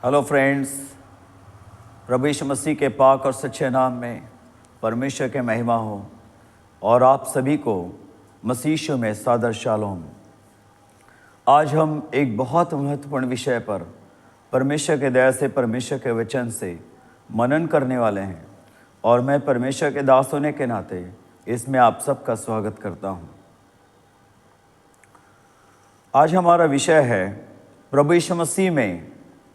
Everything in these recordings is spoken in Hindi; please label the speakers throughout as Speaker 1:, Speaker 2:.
Speaker 1: हेलो फ्रेंड्स, प्रभु यीशु मसीह के पाक और सच्चे नाम में परमेश्वर के महिमा हो और आप सभी को मसीह यीशु में सादर शालोम। आज हम एक बहुत महत्वपूर्ण विषय पर परमेश्वर के दया से परमेश्वर के वचन से मनन करने वाले हैं और मैं परमेश्वर के दास होने के नाते इसमें आप सबका स्वागत करता हूं। आज हमारा विषय है प्रभु यीशु मसीह में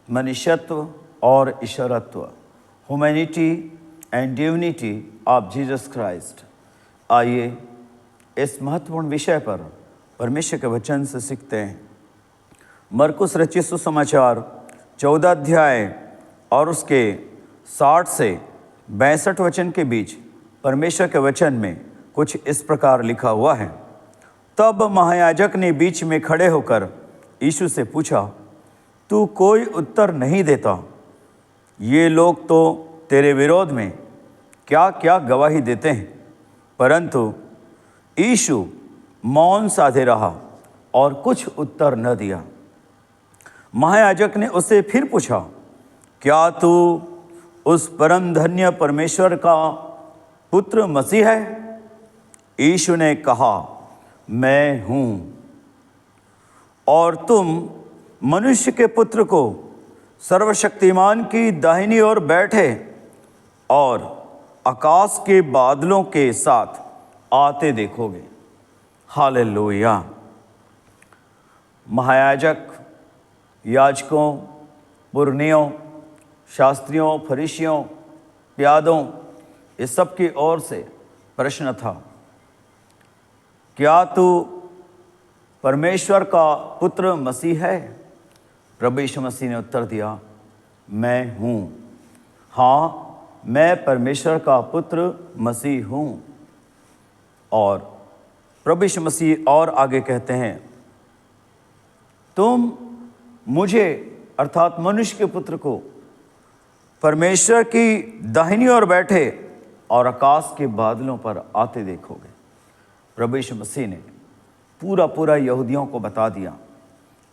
Speaker 1: मनुष्यत्व और ईश्वरत्व, humanity and divinity of Jesus Christ. आइए इस महत्वपूर्ण विषय पर परमेश्वर के वचन से सीखते हैं। मरकुस रचित सुसमाचार 14 अध्याय और उसके 60 से 62 वचन के बीच परमेश्वर के वचन में कुछ इस प्रकार लिखा हुआ है। तब महायाजक ने बीच में खड़े होकर यीशु से पूछा, तू कोई उत्तर नहीं देता। ये लोग तो तेरे विरोध में क्या क्या गवाही देते हैं। परंतु यीशु मौन साधे रहा और कुछ उत्तर न दिया। महायाजक ने उससे फिर पूछा, क्या तू उस परम धन्य परमेश्वर का पुत्र मसीह है? यीशु ने कहा, मैं हूँ। और तुम मनुष्य के पुत्र को सर्वशक्तिमान की दाहिनी ओर बैठे और आकाश के बादलों के साथ आते देखोगे। हालेलुया। महायाजक, याजकों, पुरनियों, शास्त्रियों, फरीसियों, प्यादों, इस सब की ओर से प्रश्न था, क्या तू परमेश्वर का पुत्र मसीह है? प्रभु यीशु मसीह ने उत्तर दिया, मैं हूँ। हाँ, मैं परमेश्वर का पुत्र मसीह हूँ। और प्रभु यीशु मसीह और आगे कहते हैं, तुम मुझे अर्थात मनुष्य के पुत्र को परमेश्वर की दाहिनी ओर बैठे और आकाश के बादलों पर आते देखोगे। प्रभु यीशु मसीह ने पूरा यहूदियों को बता दिया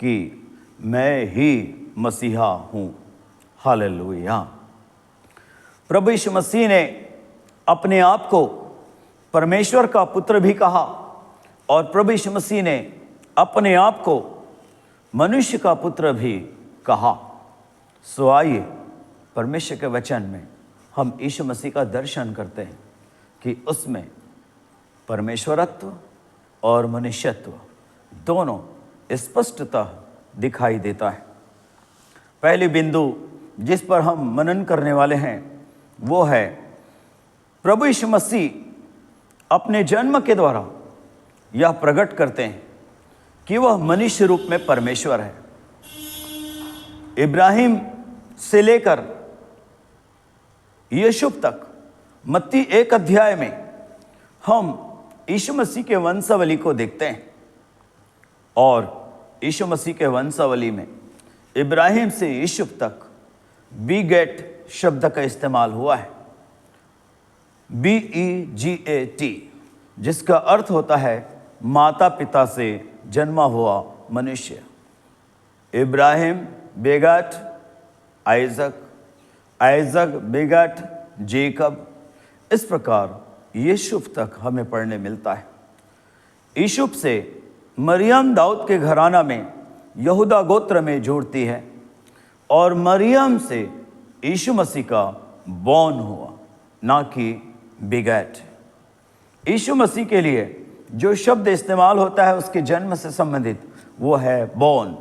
Speaker 1: कि मैं ही मसीहा हूँ। हालेलुया। प्रभु यीशु मसीह ने अपने आप को परमेश्वर का पुत्र भी कहा और प्रभु यीशु मसीह ने अपने आप को मनुष्य का पुत्र भी कहा। सो आइए परमेश्वर के वचन में हम यीशु मसीह का दर्शन करते हैं कि उसमें परमेश्वरत्व और मनुष्यत्व दोनों स्पष्टतः दिखाई देता है। पहली बिंदु जिस पर हम मनन करने वाले हैं वो है, प्रभु यीशु मसीह अपने जन्म के द्वारा यह प्रकट करते हैं कि वह मनुष्य रूप में परमेश्वर है। इब्राहिम से लेकर यूसुफ तक मत्ती 1 अध्याय में हम यीशु मसीह के वंशावली को देखते हैं और यीशु मसीह के वंशावली में इब्राहिम से यूसुफ तक बीगेट शब्द का इस्तेमाल हुआ है। BEGAT, जिसका अर्थ होता है माता पिता से जन्मा हुआ मनुष्य। इब्राहिम begat Isaac, Isaac begat Jacob. इस प्रकार यूसुफ तक हमें पढ़ने मिलता है। यूसुफ से मरियम दाऊद के घराना में यहूदा गोत्र में जुड़ती है और मरियम से यीशु मसीह का बॉर्न हुआ, ना कि बिगैट। यीशु मसीह के लिए जो शब्द इस्तेमाल होता है उसके जन्म से संबंधित वो है बॉर्न,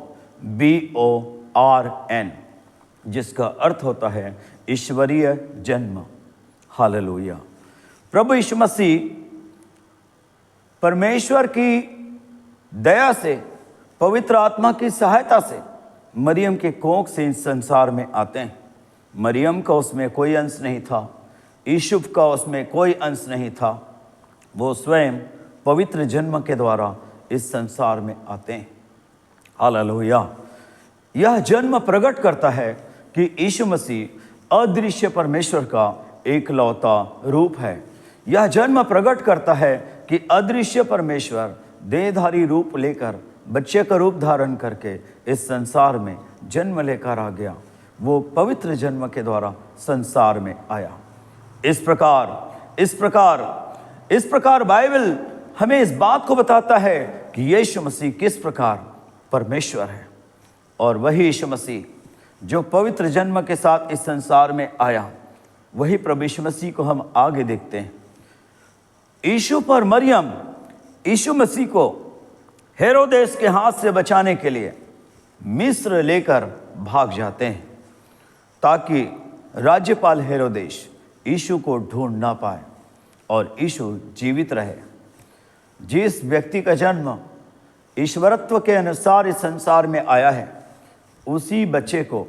Speaker 1: BORN, जिसका अर्थ होता है ईश्वरीय जन्म। हालेलुया। प्रभु यीशु मसीह परमेश्वर की दया से, पवित्र आत्मा की सहायता से मरियम के कोख से इस संसार में आते हैं। मरियम का उसमें कोई अंश नहीं था, यूसुफ का उसमें कोई अंश नहीं था। वो स्वयं पवित्र जन्म के द्वारा इस संसार में आते हैं। हालेलुया। यह जन्म प्रकट करता है कि यीशु मसीह अदृश्य परमेश्वर का एकलौता रूप है। यह जन्म प्रकट करता है कि अदृश्य परमेश्वर देहधारी रूप लेकर बच्चे का रूप धारण करके इस संसार में जन्म लेकर आ गया। वो पवित्र जन्म के द्वारा संसार में आया। इस प्रकार बाइबल हमें इस बात को बताता है कि यीशु मसीह किस प्रकार परमेश्वर है, और वही यीशु मसीह जो पवित्र जन्म के साथ इस संसार में आया, वही प्रभु यीशु मसीह को हम आगे देखते हैं। यीशु पर मरियम यीशु मसीह को हेरोदेस के हाथ से बचाने के लिए मिस्र लेकर भाग जाते हैं, ताकि राज्यपाल हेरोदेस यीशु को ढूंढ ना पाए और यीशु जीवित रहे। जिस व्यक्ति का जन्म ईश्वरत्व के अनुसार इस संसार में आया है, उसी बच्चे को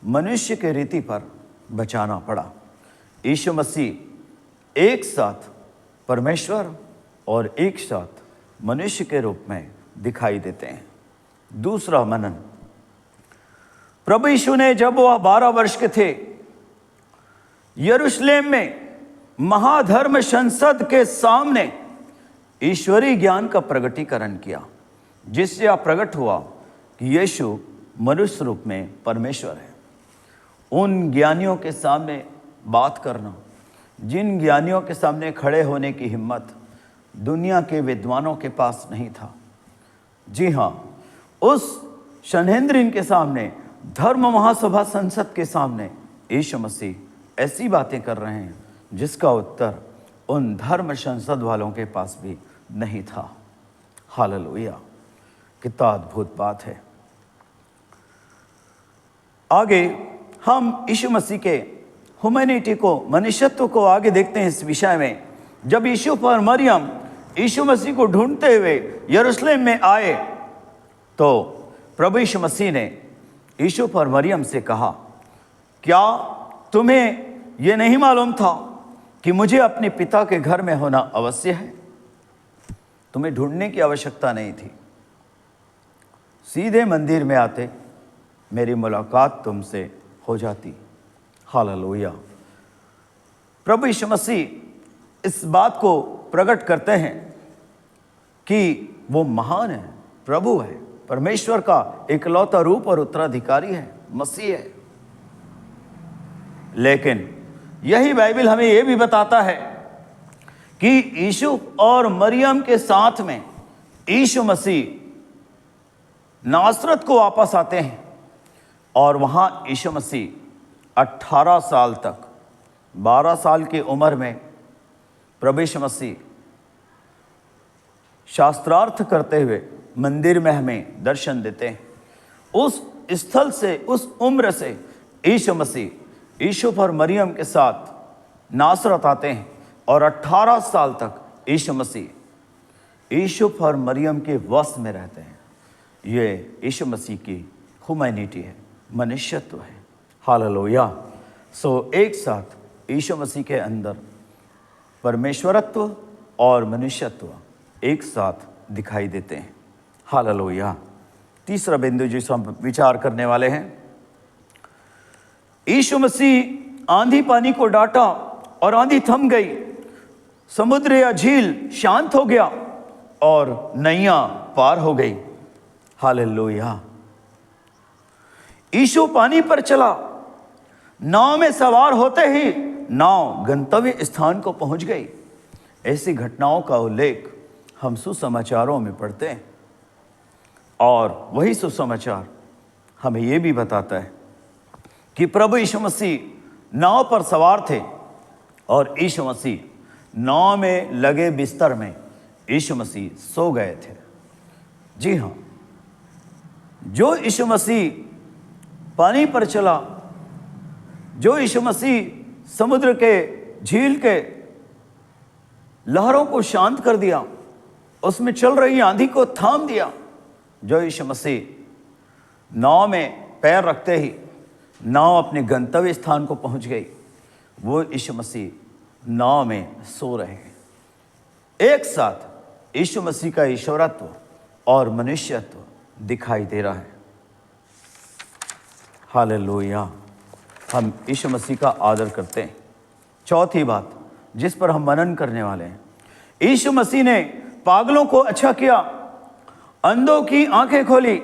Speaker 1: मनुष्य के रीति पर बचाना पड़ा। यीशु मसीह एक साथ परमेश्वर और एक साथ मनुष्य के रूप में दिखाई देते हैं। दूसरा मनन, प्रभु यीशु ने जब वह 12 वर्ष के थे, यरूशलेम में महाधर्म संसद के सामने ईश्वरीय ज्ञान का प्रगटीकरण किया, जिससे यह प्रकट हुआ कि यीशु मनुष्य रूप में परमेश्वर है। उन ज्ञानियों के सामने बात करना, जिन ज्ञानियों के सामने खड़े होने की हिम्मत दुनिया के विद्वानों के पास नहीं था। जी हाँ, उस सनहेद्रिन के सामने, धर्म महासभा संसद के सामने यीशु मसीह ऐसी बातें कर रहे हैं जिसका उत्तर उन धर्म संसद वालों के पास भी नहीं था। हालेलुया, कितना अद्भुत बात है। आगे हम यीशु मसीह के ह्यूमैनिटी को, मनुष्यत्व को आगे देखते हैं इस विषय में। जब यीशु पर मरियम यीशु मसीह को ढूंढते हुए यरूशलेम में आए, तो प्रभु यीशु मसीह ने यीशु पर मरियम से कहा, क्या तुम्हें यह नहीं मालूम था कि मुझे अपने पिता के घर में होना अवश्य है? तुम्हें ढूंढने की आवश्यकता नहीं थी, सीधे मंदिर में आते, मेरी मुलाकात तुमसे हो जाती। हालेलुया। प्रभु यीशु मसीह इस बात को प्रकट करते हैं कि वो महान है, प्रभु है, परमेश्वर का इकलौता रूप और उत्तराधिकारी है, मसीह है। लेकिन यही बाइबल हमें यह भी बताता है कि यीशु और मरियम के साथ में यीशु मसीह नासरत को वापस आते हैं, और वहां यीशु मसीह 18 साल तक, 12 साल की उम्र में प्रभु यीशु मसीह शास्त्रार्थ करते हुए मंदिर में हमें दर्शन देते हैं। उस स्थल से, उस उम्र से यीशु मसीह यीशु पर मरियम के साथ नासरत आते हैं, और 18 साल तक यीशु मसीह यीशु पर मरियम के वश में रहते हैं। ये यीशु मसीह की ह्यूमैनिटी है, मनुष्यत्व है। हालेलुया। सो एक साथ यीशु मसीह के अंदर परमेश्वरत्व और मनुष्यत्व एक साथ दिखाई देते हैं। हालेलुया। तीसरा बिंदु जिस हम विचार करने वाले हैं, यीशु मसीह आंधी पानी को डांटा और आंधी थम गई, समुद्र या झील शांत हो गया और नैया पार हो गई। हालेलुया। यीशु पानी पर चला, नाव में सवार होते ही नाव गंतव्य स्थान को पहुंच गई। ऐसी घटनाओं का उल्लेख हम सुसमाचारों में पढ़ते हैं, और वही सुसमाचार हमें यह भी बताता है कि प्रभु यीशु मसीह नाव पर सवार थे, और यीशु मसीह नाव में लगे बिस्तर में यीशु मसीह सो गए थे। जी हाँ, जो यीशु मसीह पानी पर चला, जो यीशु मसीह समुद्र के, झील के लहरों को शांत कर दिया, उसमें चल रही आंधी को थाम दिया, जो यीशु मसीह नाव में पैर रखते ही नाव अपने गंतव्य स्थान को पहुंच गई, वो यीशु मसीह नाव में सो रहे हैं। एक साथ यीशु मसीह का ईश्वरत्व और मनुष्यत्व दिखाई दे रहा है। हालेलुया। हम यीशु मसीह का आदर करते हैं। चौथी बात जिस पर हम मनन करने वाले हैं, यीशु मसीह ने पागलों को अच्छा किया, अंधों की आंखें खोली,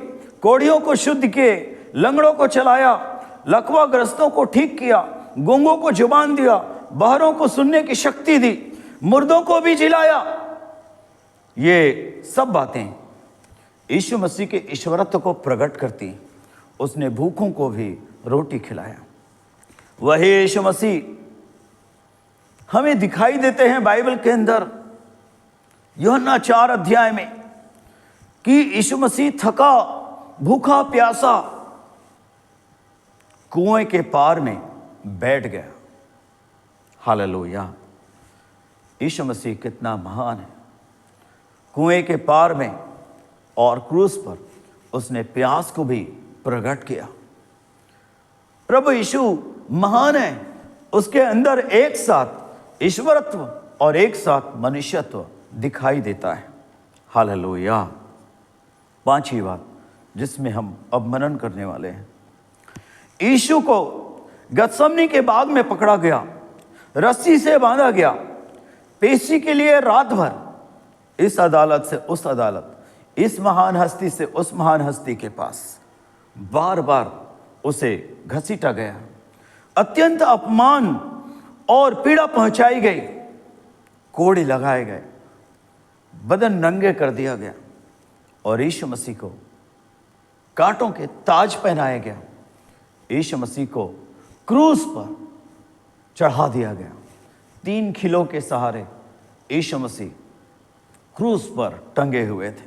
Speaker 1: कोढ़ियों को शुद्ध किए, लंगड़ों को चलाया, लकवाग्रस्तों को ठीक किया, गूंगों को जुबान दिया, बहरों को सुनने की शक्ति दी, मुर्दों को भी जिलाया। ये सब बातें यीशु मसीह के ईश्वरत्व को प्रकट करती। उसने भूखों को भी रोटी खिलाया। वही यीशु मसीह हमें दिखाई देते हैं बाइबल के अंदर यूहन्ना 4 अध्याय में कि यीशु मसीह थका, भूखा, प्यासा कुएं के पार में बैठ गया। हालेलुया। यीशु मसीह कितना महान है। कुएं के पार में और क्रूस पर उसने प्यास को भी प्रकट किया। प्रभु यीशु महान है। उसके अंदर एक साथ ईश्वरत्व और एक साथ मनुष्यत्व दिखाई देता है। हालेलुया। पांचवी बात जिसमें हम अब मनन करने वाले हैं, यीशु को गतसमनी के बाग में पकड़ा गया, रस्सी से बांधा गया, पेशी के लिए रात भर इस अदालत से उस अदालत, इस महान हस्ती से उस महान हस्ती के पास बार बार उसे घसीटा गया। अत्यंत अपमान और पीड़ा पहुंचाई गई, कोड़े लगाए गए, बदन नंगे कर दिया गया और यीशु मसीह को कांटों के ताज पहनाया गया। यीशु मसीह को क्रूस पर चढ़ा दिया गया। 3 खिलों के सहारे यीशु मसीह क्रूस पर टंगे हुए थे।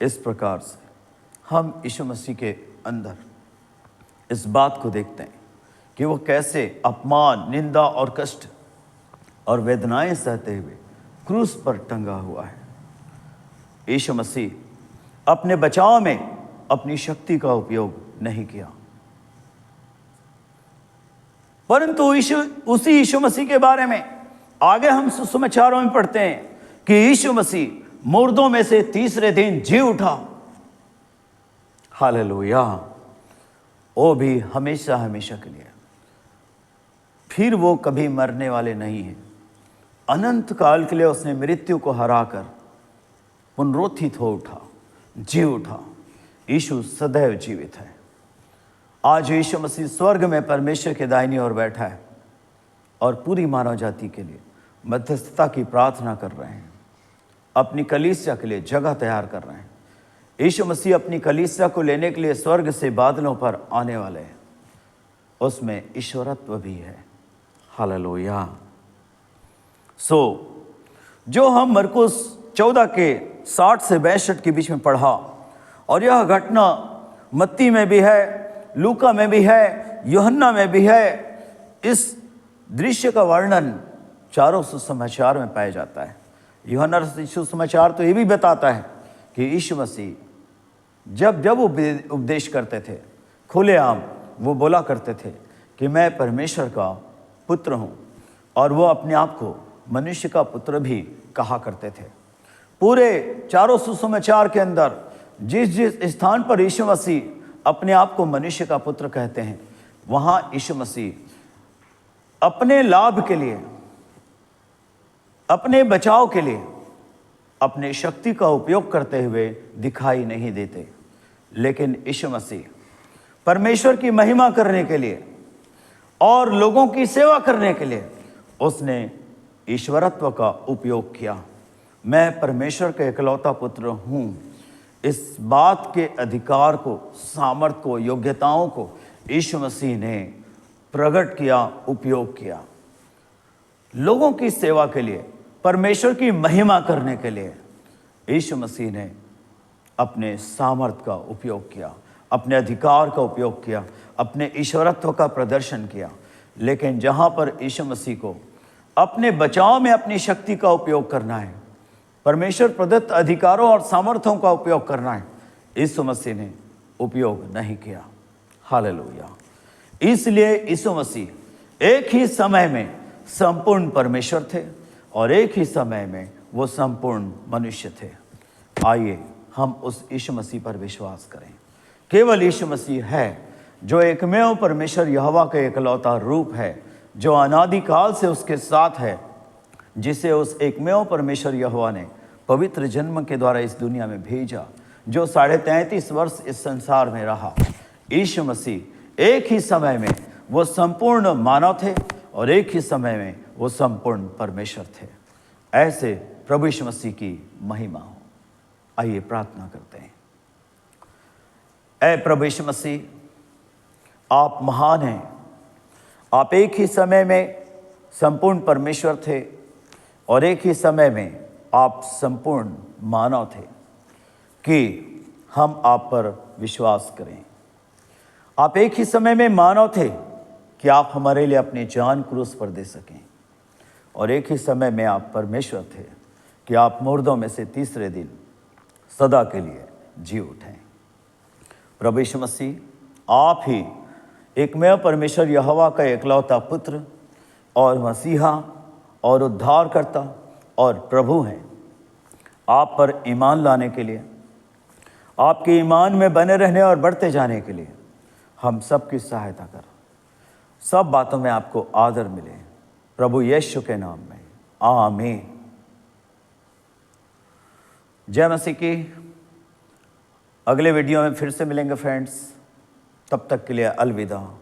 Speaker 1: इस प्रकार से हम यीशु मसीह के अंदर इस बात को देखते हैं कि वो कैसे अपमान, निंदा और कष्ट और वेदनाएं सहते हुए क्रूस पर टंगा हुआ है। यीशु मसीह अपने बचाव में अपनी शक्ति का उपयोग नहीं किया, परंतु उसी यीशु मसीह के बारे में आगे हम सुसमाचारों में पढ़ते हैं कि यीशु मसीह मुर्दों में से तीसरे दिन जी उठा। हालेलुया। वो भी हमेशा हमेशा के लिए। फिर वो कभी मरने वाले नहीं हैं। अनंत काल के लिए उसने मृत्यु को हराकर पुनरुत्थित हो उठा, जी उठा। यीशु सदैव जीवित है। आज यीशु मसीह स्वर्ग में परमेश्वर के दाहिनी ओर बैठा है और पूरी मानव जाति के लिए मध्यस्थता की प्रार्थना कर रहे हैं। अपनी कलीसिया के लिए जगह तैयार कर रहे हैं। यीशु मसीह अपनी कलीसिया को लेने के लिए स्वर्ग से बादलों पर आने वाले हैं। उसमें ईश्वरत्व भी है। हालेलुया। जो हम मरकुस 14 के 60 से 62 के बीच में पढ़ा, और यह घटना मत्ती में भी है, लूका में भी है, यूहन्ना में भी है। इस दृश्य का वर्णन चारों सुसमाचार में पाया जाता है। यूहन्ना सुसमाचार तो ये भी बताता है कि यीशु मसीह जब उपदेश करते थे, खुलेआम वो बोला करते थे कि मैं परमेश्वर का पुत्र हूँ, और वो अपने आप को मनुष्य का पुत्र भी कहा करते थे। पूरे चारों सुसमाचार के अंदर जिस जिस स्थान पर यीशु मसीह अपने आप को मनुष्य का पुत्र कहते हैं, वहाँ यीशु मसीह अपने लाभ के लिए, अपने बचाव के लिए, अपने शक्ति का उपयोग करते हुए दिखाई नहीं देते। लेकिन यीशु मसीह परमेश्वर की महिमा करने के लिए और लोगों की सेवा करने के लिए उसने ईश्वरत्व का उपयोग किया। मैं परमेश्वर का इकलौता पुत्र हूँ, इस बात के अधिकार को, सामर्थ को, योग्यताओं को यीशु मसीह ने प्रकट किया, उपयोग किया। लोगों की सेवा के लिए, परमेश्वर की महिमा करने के लिए यीशु मसीह ने अपने सामर्थ का उपयोग किया, अपने अधिकार का उपयोग किया, अपने ईश्वरत्व का प्रदर्शन किया। लेकिन जहाँ पर यीशु मसीह को अपने बचाव में अपनी शक्ति का उपयोग करना है, परमेश्वर प्रदत्त अधिकारों और सामर्थ्यों का उपयोग करना है, यीशु मसीह ने उपयोग नहीं किया। हालेलुया। इसलिए यीशु मसीह एक ही समय में संपूर्ण परमेश्वर थे और एक ही समय में वो संपूर्ण मनुष्य थे। आइए हम उस यीशु मसीह पर विश्वास करें। केवल यीशु मसीह है जो एकमेव परमेश्वर यहोवा का इकलौता रूप है, जो अनादिकाल से उसके साथ है, जिसे उस एकमेव परमेश्वर यहोवा ने पवित्र जन्म के द्वारा इस दुनिया में भेजा, जो 33.5 वर्ष इस संसार में रहा। यीशु मसीह एक ही समय में वो संपूर्ण मानव थे और एक ही समय में वो संपूर्ण परमेश्वर थे। ऐसे प्रभु यीशु मसीह की महिमा हो। आइए प्रार्थना करते हैं। ऐ प्रभु यीशु मसीह, आप महान हैं। आप एक ही समय में संपूर्ण परमेश्वर थे और एक ही समय में आप संपूर्ण मानव थे कि हम आप पर विश्वास करें। आप एक ही समय में मानव थे कि आप हमारे लिए अपनी जान क्रूस पर दे सकें और एक ही समय में आप परमेश्वर थे कि आप मुर्दों में से तीसरे दिन सदा के लिए जी उठें। प्रभु यीशु मसीह, आप ही एकमेव परमेश्वर यहोवा का एकलौता पुत्र और मसीहा और उद्धारकर्ता और प्रभु हैं। आप पर ईमान लाने के लिए, आपके ईमान में बने रहने और बढ़ते जाने के लिए हम सब की सहायता कर, सब बातों में आपको आदर मिले, प्रभु यीशु के नाम में, आमीन। जय मसीह की। अगले वीडियो में फिर से मिलेंगे फ्रेंड्स, तब तक के लिए अलविदा।